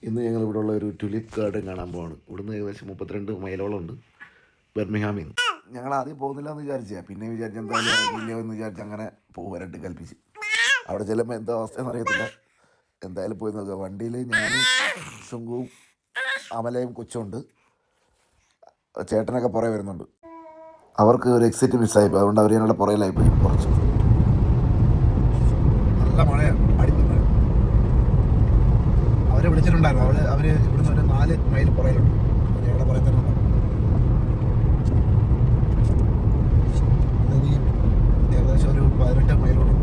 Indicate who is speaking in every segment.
Speaker 1: ഇന്ന് ഞങ്ങൾ ഇവിടെ ഉള്ള ഒരു ടുലിപ്പ് ഗാർഡൻ കാണാൻ പോവാണ്. ഇവിടുന്ന് ഏകദേശം 32 മൈലോളം ഉണ്ട് ബെർമിംഗ്ഹാമിൽ നിന്ന്. ഞങ്ങൾ ആദ്യം പോകുന്നില്ല എന്ന് വിചാരിച്ചാൽ പിന്നെ വിചാരിച്ച എന്തായാലും ഇല്ലയോ എന്ന് വിചാരിച്ച് അങ്ങനെ പോകാനായിട്ട് കൽപ്പിച്ച്. അവിടെ ചെല്ലുമ്പോൾ എന്താ അവസ്ഥയെന്ന് അറിയത്തില്ല. എന്തായാലും പോയി നോക്കുക. വണ്ടിയിൽ ഞാനും ശുങ്കുവും അമലയും കൊച്ചുണ്ട്. ചേട്ടനൊക്കെ പുറകെ വരുന്നുണ്ട്. അവർക്ക് ഒരു എക്സിറ്റ് മിസ്സായിപ്പോയി, അതുകൊണ്ട് അവർ ഞങ്ങളുടെ പുറകിലായി പോയി. കുറച്ച് നല്ല മഴയാണ്, അടിപൊളി മഴ. അവരെ വിളിച്ചിട്ടുണ്ടായിരുന്നു. അവർ ഇവിടുന്ന് ഒരു 4 മൈൽ പുറകിലുണ്ട്. ഞങ്ങളുടെ പുറകെ തന്നെ ഉണ്ടാവും. ഇനി ഏകദേശം ഒരു 18 മൈലോളം.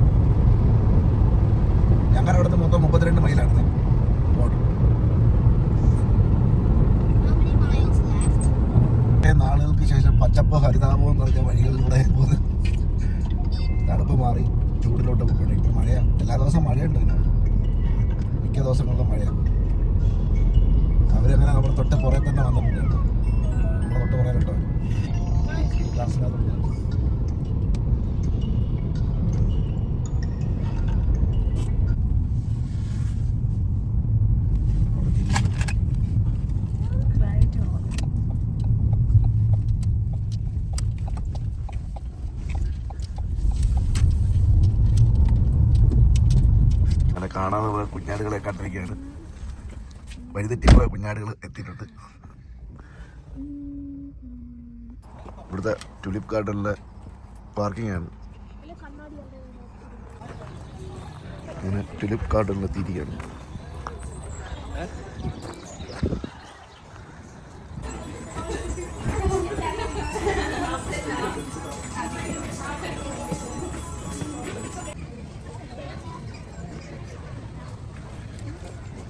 Speaker 1: ഞങ്ങളുടെ അവിടുത്തെ മൊത്തം 32 മൈലാണ് ബോർഡർ. നാളുകൾക്ക് ശേഷം പച്ചപ്പ് ഹരിതാപം എന്ന് പറഞ്ഞ വഴികളിലൂടെ പോകുന്നത്. തണുപ്പ് മാറി ചൂടിലോട്ട് പോകണം. ഇപ്പം മഴയാണ്, എല്ലാ ദിവസവും മഴയുണ്ട്. മിക്ക ദിവസങ്ങളിലും മഴയാണ്. അവരങ്ങനെ നമ്മുടെ തൊട്ട് പുറകെ തന്നെ വന്നിട്ടുണ്ട്. നമ്മുടെ തൊട്ട് പുറകിലുണ്ടോ ക്ലാസ്സിനകത്ത്. കാണാതെ പോയ കുഞ്ഞാടുകളെ കണ്ടിരിക്കുകയാണ്. വഴിതെറ്റിപ്പോയ കുഞ്ഞാടുകൾ എത്തിയിട്ടുണ്ട്. ഇവിടുത്തെ ടുലിപ്പ് ഗാർഡനിലെ പാർക്കിംഗ് ആണ്. ഇങ്ങനെ ടുലിപ്പ് ഗാർഡനിൽ എത്തിയിരിക്കുകയാണ്.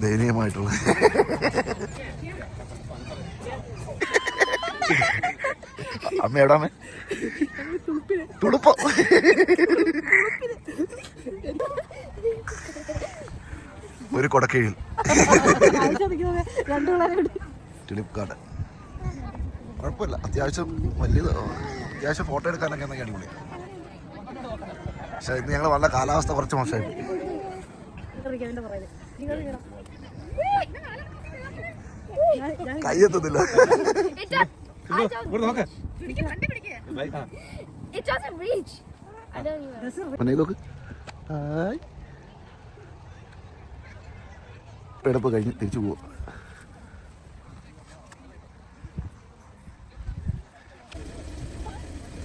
Speaker 1: ദയനീയമായിട്ടുള്ള അമ്മ എവിടെ അമ്മ തുടുപ്പോ ഒരു കൊടക്കീഴിൽ ടുലിപ്പ് ഗാർഡൻ കുഴപ്പമില്ല. അത്യാവശ്യം വലിയത്, അത്യാവശ്യം ഫോട്ടോ എടുക്കാനൊക്കെ എന്തൊക്കെ അടിപൊളി. പക്ഷെ ഇന്ന് ഞങ്ങൾ വന്ന കാലാവസ്ഥ കുറച്ച് മോശമായിട്ട്. കയ്യെത്തുന്നില്ല. എടുപ്പ് കഴിഞ്ഞ് തിരിച്ചു പോവാ.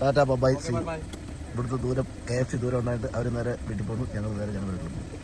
Speaker 1: Tata bye. ഇവിടുത്തെ ദൂരം KFC ദൂരം ഉണ്ടായിട്ട് അവർ നേരെ വീട്ടിൽ പോന്നു. ഞങ്ങൾ നേരെ ഞങ്ങൾ വീട്ടിൽ പോകുന്നു.